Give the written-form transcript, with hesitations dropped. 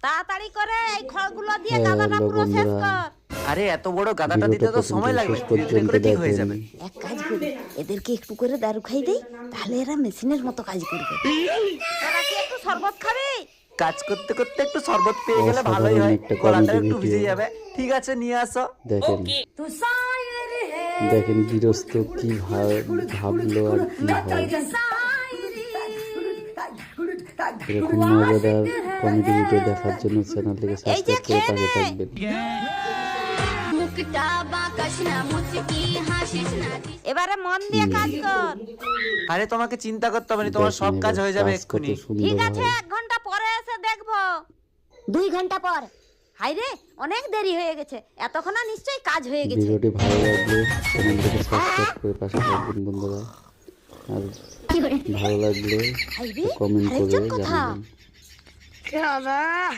তাড়াতাড়ি করে এই খড়গুলো দিয়ে হ্যাঁ, গাদাটা পুরো শেষ বন্ধুরা, কর। আরে এত বড় গাদাটা দিতে ভিডিওটা তো প্রথম সময় থেকে লাগবে, শেষ ধীরে ধীরে পর্যন্ত করে ঠিক হয়ে দেখেন। যাবে। এক কাজ করি, এদেরকে একটু করে দারু খাই দেই, তাহলে এরা মেশিনের মতো কাজ করবে। তোরা কি একটু শরবত খাবি? কাজ করতে করতে একটু শরবত পেয়ে গেলে অসাধারণ ভালোই হয়, একটা গলাটা comedy একটু ভিজে video। যাবে। ঠিক আছে, নিয়ে আসো। দেখেন দেখেন গৃহস্থ কি ভাবলো আর কি হয়। এরকম মজাদার কমেডি ভিডিও দেখার জন্য চ্যানেলটিকে সাবস্ক্রাইব করে পাশে থাকবেন। এবারে মন দিয়ে কাজ কর। আরে তোমাকে চিন্তা করতে হবে না, তোমার সব দেখেন কাজ এবার হয়ে যাবে কাজ কত এক্ষুনি। সুন্দর ঠিক আছে, হয়। 1 ঘন্টা পরে এসে দেখবো। 2 ঘন্টা পর। হাই রে, অনেক দেরি হয়ে গেছে, এতক্ষণ নিশ্চয়ই কাজ হয়ে গেছে। ভিডিওটি ভালো লাগলে চ্যানেলটিকে সাবস্ক্রাইব করে পাশে থাকবেন বন্ধুরা। আর ভালো লাগলে হাই রে, কমেন্ট করে আরেকজন কথা। জানাবেন।